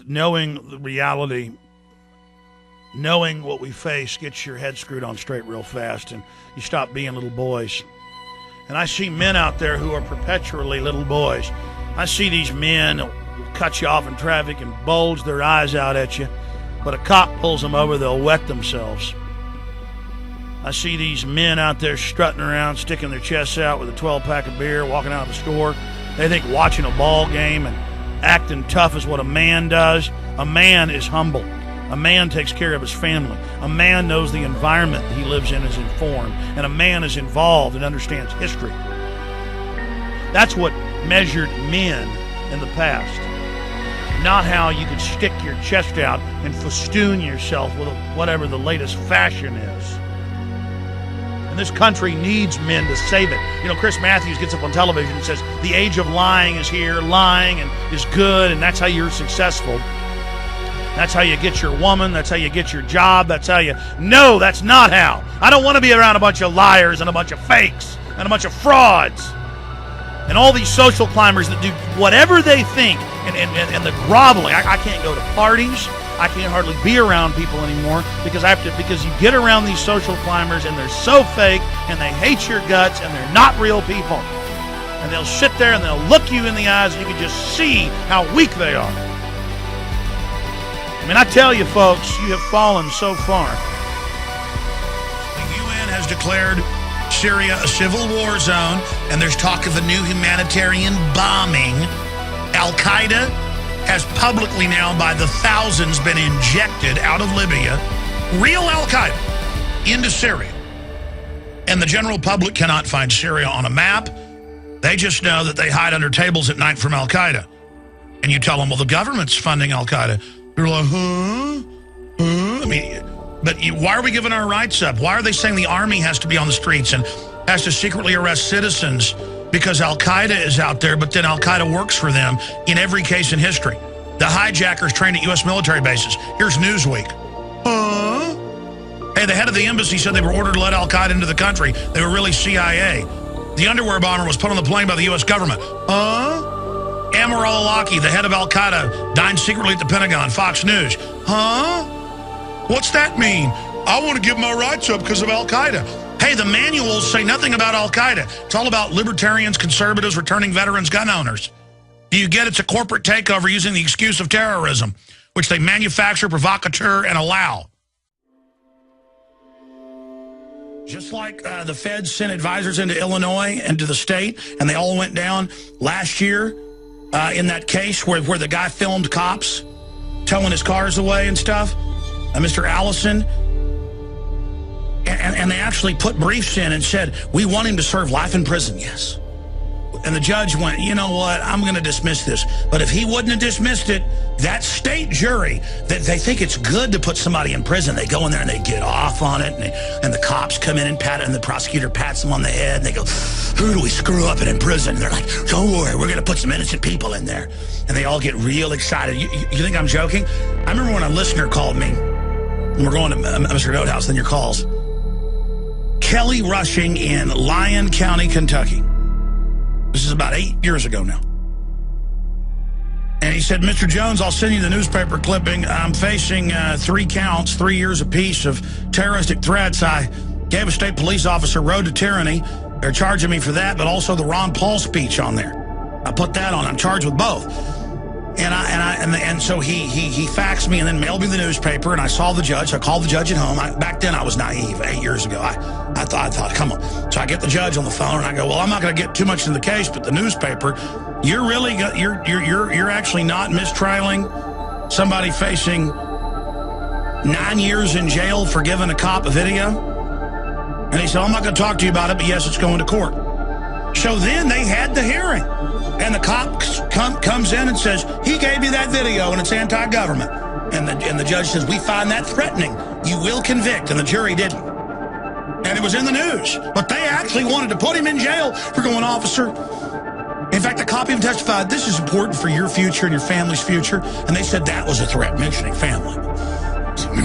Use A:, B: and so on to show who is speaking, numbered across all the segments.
A: knowing the reality, knowing what we face gets your head screwed on straight real fast, and you stop being little boys. And I see men out there who are perpetually little boys. I see these men who cut you off in traffic and bulge their eyes out at you, but a cop pulls them over, they'll wet themselves. I see these men out there strutting around, sticking their chests out with a 12-pack of beer, walking out of the store. They think watching a ball game and acting tough is what a man does. A man is humble. A man takes care of his family. A man knows the environment he lives in is informed. And a man is involved and understands history. That's what measured men in the past. Not how you could stick your chest out and festoon yourself with whatever the latest fashion is. And this country needs men to save it. You know, Chris Matthews gets up on television and says, the age of lying is here, lying and is good, and that's how you're successful. That's how you get your woman, that's how you get your job, that's how you... No, that's not how. I don't want to be around a bunch of liars and a bunch of fakes and a bunch of frauds. And all these social climbers that do whatever they think and the groveling. I can't go to parties. I can't hardly be around people anymore because because you get around these social climbers and they're so fake and they hate your guts and they're not real people. And they'll sit there and they'll look you in the eyes and you can just see how weak they are. I mean, I tell you folks, you have fallen so far.
B: The UN has declared Syria a civil war zone, and there's talk of a new humanitarian bombing. Al-Qaeda has publicly now by the thousands been injected out of Libya, real Al-Qaeda, into Syria. And the general public cannot find Syria on a map. They just know that they hide under tables at night from Al-Qaeda. And you tell them, well, the government's funding Al-Qaeda. They're like, huh? I mean, but why are we giving our rights up? Why are they saying the army has to be on the streets and has to secretly arrest citizens because Al-Qaeda is out there, but then Al-Qaeda works for them in every case in history? The hijackers trained at U.S. military bases. Here's Newsweek. Huh? Hey, the head of the embassy said they were ordered to let Al-Qaeda into the country. They were really CIA. The underwear bomber was put on the plane by the U.S. government. Huh? Amr al-Awlaki, the head of Al-Qaeda, dined secretly at the Pentagon. Fox News. Huh? What's that mean? I want to give my rights up because of Al-Qaeda. Hey, the manuals say nothing about Al-Qaeda. It's all about libertarians, conservatives, returning veterans, gun owners. Do you get it's a corporate takeover using the excuse of terrorism, which they manufacture, provocateur, and allow? Just like the feds sent advisors into Illinois and to the state, and they all went down last year in that case where the guy filmed cops towing his cars away and stuff, Mr. Allison, and they actually put briefs in and said, we want him to serve life in prison, yes. And the judge went, you know what, I'm going to dismiss this. But if he wouldn't have dismissed it, that state jury, that they think it's good to put somebody in prison, they go in there and they get off on it, and the cops come in and pat it, and the prosecutor pats them on the head, and they go, who do we screw up in prison? And they're like, don't worry, we're going to put some innocent people in there. And they all get real excited. You think I'm joking? I remember when a listener called me, and we're going to Mr. Notehouse, then your calls. Kelly Rushing in Lyon County, Kentucky. This is about 8 years ago now. And he said, Mr. Jones, I'll send you the newspaper clipping. I'm facing 3 counts, 3 years apiece of terroristic threats. I gave a state police officer road to tyranny. They're charging me for that, but also the Ron Paul speech on there. I put that on. I'm charged with both. And so he faxed me and then mailed me the newspaper, and I saw the judge. I called the judge at home. Back then I was naive 8 years ago. I thought, come on. So I get the judge on the phone and I go, well, I'm not going to get too much into the case, but the newspaper, you're actually not mistrialing somebody facing 9 years in jail for giving a cop a video? And he said, I'm not going to talk to you about it, but yes, it's going to court. So then they had the hearing. And the cop comes in and says, he gave me that video and it's anti-government. And the judge says, we find that threatening. You will convict. And the jury didn't. And it was in the news. But they actually wanted to put him in jail for going, officer. In fact, the cop even testified, this is important for your future and your family's future. And they said that was a threat, mentioning family.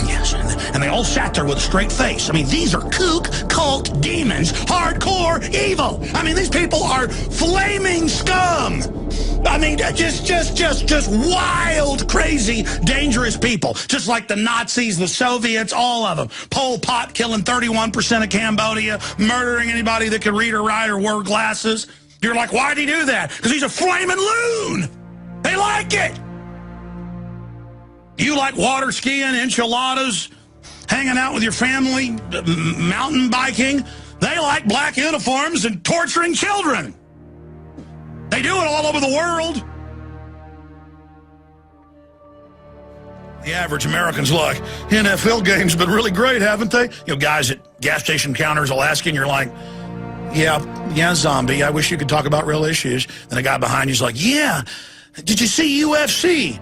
B: Yes, and they all sat there with a straight face. I mean, these are kook, cult, demons, hardcore evil. I mean, these people are flaming scum. I mean, just wild, crazy, dangerous people. Just like the Nazis, the Soviets, all of them. Pol Pot killing 31% of Cambodia, murdering anybody that could read or write or wear glasses. You're like, why'd he do that? Because he's a flaming loon. They like it. You like water skiing, enchiladas, hanging out with your family, mountain biking. They like black uniforms and torturing children. They do it all over the world. The average American's like, NFL games have been really great, haven't they? You know, guys at gas station counters will ask you, and you're like, yeah, zombie, I wish you could talk about real issues. And the guy behind you's like, yeah, did you see UFC?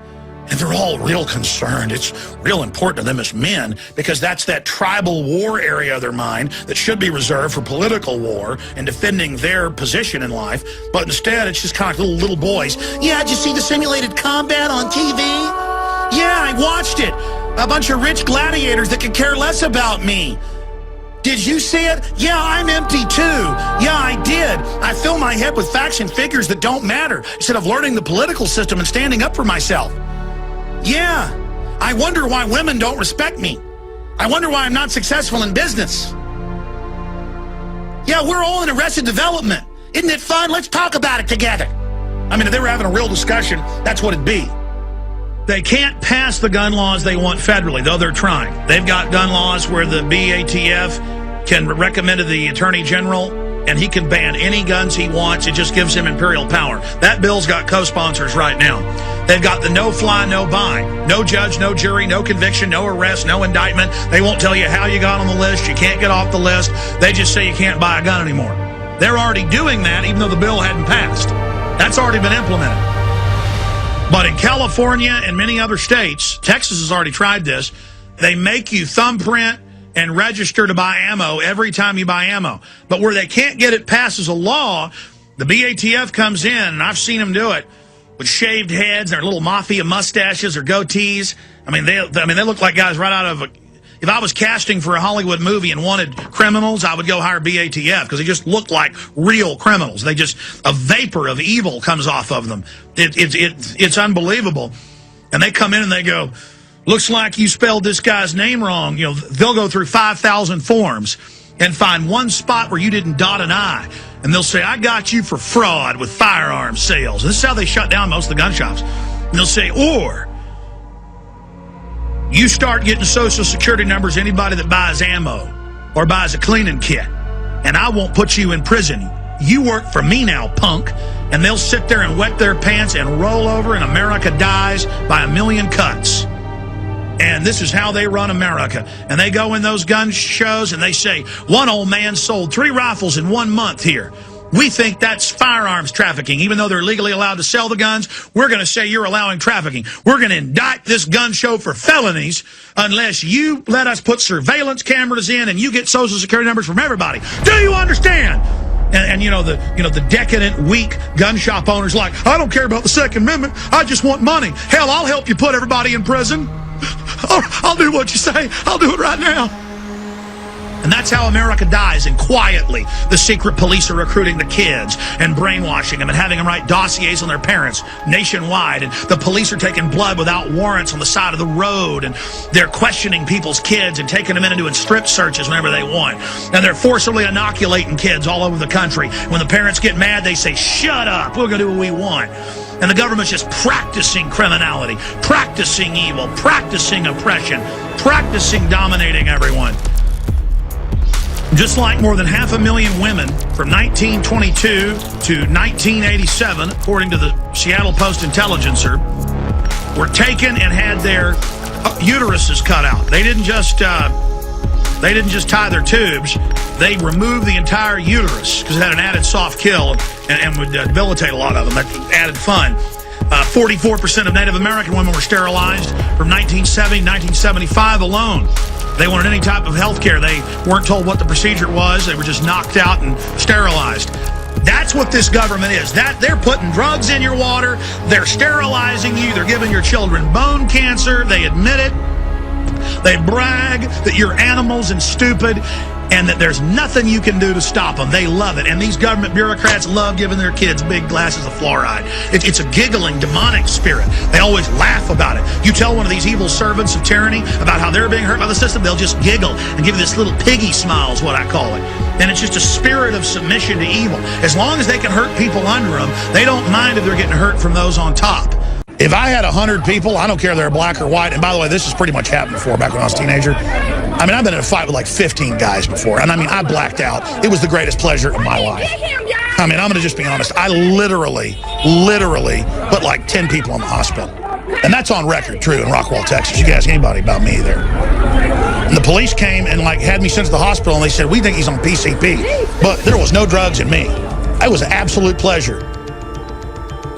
B: And they're all real concerned. It's real important to them as men because that's that tribal war area of their mind that should be reserved for political war and defending their position in life. But instead, it's just kind of like little boys. Yeah, did you see the simulated combat on TV? Yeah, I watched it. A bunch of rich gladiators that could care less about me. Did you see it? Yeah, I'm empty too. Yeah, I did. I fill my head with facts and figures that don't matter instead of learning the political system and standing up for myself. Yeah, I wonder why women don't respect me. I wonder why I'm not successful in business. Yeah, we're all in Arrested Development. Isn't it fun? Let's talk about it together. I mean, if they were having a real discussion, that's what it'd be. They can't pass the gun laws they want federally, though they're trying. They've got gun laws where the BATF can recommend to the Attorney General, and he can ban any guns he wants. It just gives him imperial power. That bill's got co-sponsors right now. They've got the no-fly, no-buy. No judge, no jury, no conviction, no arrest, no indictment. They won't tell you how you got on the list. You can't get off the list. They just say you can't buy a gun anymore. They're already doing that, even though the bill hadn't passed. That's already been implemented. But in California and many other states, Texas has already tried this, they make you thumbprint and register to buy ammo every time you buy ammo. But where they can't get it passed as a law, the BATF comes in, and I've seen them do it, with shaved heads, their little mafia mustaches or goatees. I mean, they look like guys right out of a... If I was casting for a Hollywood movie and wanted criminals, I would go hire BATF because they just look like real criminals. They just, a vapor of evil comes off of them. It's unbelievable. And they come in and they go, looks like you spelled this guy's name wrong. You know, they'll go through 5,000 forms and find one spot where you didn't dot an I. And they'll say, I got you for fraud with firearms sales. And this is how they shut down most of the gun shops. And they'll say, or you start getting social security numbers anybody that buys ammo or buys a cleaning kit, and I won't put you in prison. You work for me now, punk. And they'll sit there and wet their pants and roll over, and America dies by a million cuts. And this is how they run America. And they go in those gun shows and they say, one old man sold 3 rifles in 1 month here. We think that's firearms trafficking. Even though they're legally allowed to sell the guns, we're going to say you're allowing trafficking. We're going to indict this gun show for felonies unless you let us put surveillance cameras in and you get social security numbers from everybody. Do you understand? And you know the decadent, weak gun shop owners like, I don't care about the Second Amendment. I just want money. Hell, I'll help you put everybody in prison. I'll do what you say. I'll do it right now. And that's how America dies. And quietly, the secret police are recruiting the kids and brainwashing them and having them write dossiers on their parents nationwide. And the police are taking blood without warrants on the side of the road. And they're questioning people's kids and taking them in and doing strip searches whenever they want. And they're forcibly inoculating kids all over the country. When the parents get mad, they say, shut up, we're going to do what we want. And the government's just practicing criminality, practicing evil, practicing oppression, practicing dominating everyone. Just like more than 500,000 women from 1922 to 1987, according to the Seattle Post-Intelligencer, were taken and had their uteruses cut out. They didn't just tie their tubes. They removed the entire uterus because it had an added soft kill and would debilitate a lot of them. That added fun. 44% of Native American women were sterilized from 1970 to 1975 alone. They wanted any type of health care. They weren't told what the procedure was. They were just knocked out and sterilized. That's what this government is. They're putting drugs in your water. They're sterilizing you. They're giving your children bone cancer. They admit it. They brag that you're animals and stupid. and that there's nothing you can do to stop them. They love it. And these government bureaucrats love giving their kids big glasses of fluoride. It's a giggling, demonic spirit. They always laugh about it. You tell one of these evil servants of tyranny about how they're being hurt by the system, they'll just giggle and give you this little piggy smile is what I call it. And it's just a spirit of submission to evil. As long as they can hurt people under them, they don't mind if they're getting hurt from those on top. If I had 100 people, I don't care if they're black or white, and by the way, this has pretty much happened before back when I was a teenager. I mean, I've been in a fight with like 15 guys before, and I mean, I blacked out. It was the greatest pleasure of my life. I mean, I'm going to just be honest. I literally put like 10 people in the hospital. And that's on record, true, in Rockwall, Texas. You can ask anybody about me there. And the police came and like had me sent to the hospital, and they said, we think he's on PCP. But there was no drugs in me. It was an absolute pleasure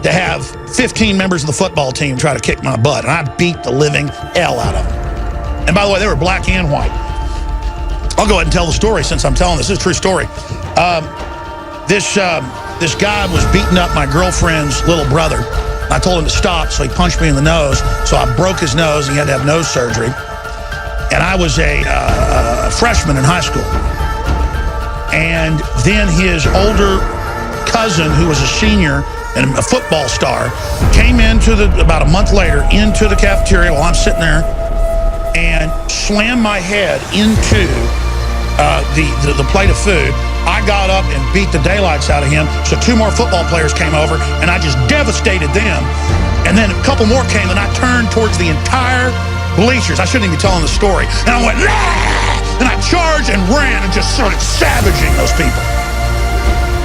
B: to have 15 members of the football team try to kick my butt, and I beat the living hell out of them. And by the way, they were black and white. I'll go ahead and tell the story since I'm telling this. This is a true story. This guy was beating up my girlfriend's little brother. I told him to stop, so he punched me in the nose. So I broke his nose, and he had to have nose surgery. And I was a freshman in high school. And then his older cousin, who was a senior and a football star, came into about a month later into the cafeteria while I'm sitting there and slammed my head into the plate of food. I got up and beat the daylights out of him. So 2 more football players came over, and I just devastated them. And then a couple more came, and I turned towards the entire bleachers. I shouldn't even be telling the story. And I went, nah! And I charged and ran and just started savaging those people.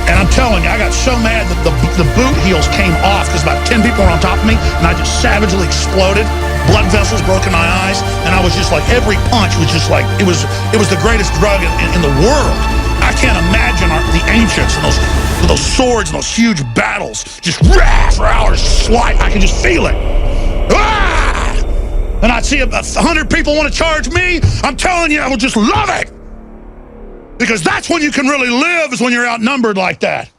B: And I'm telling you, I got so mad that the boot heels came off because about 10 people were on top of me, and I just savagely exploded. Blood vessels broke in my eyes, and I was just like, every punch was just like, it was the greatest drug in the world. I can't imagine the ancients and those swords and those huge battles just for hours. I can just feel it. Ah! And I'd see 100 people want to charge me. I'm telling you, I would just love it. Because that's when you can really live, is when you're outnumbered like that.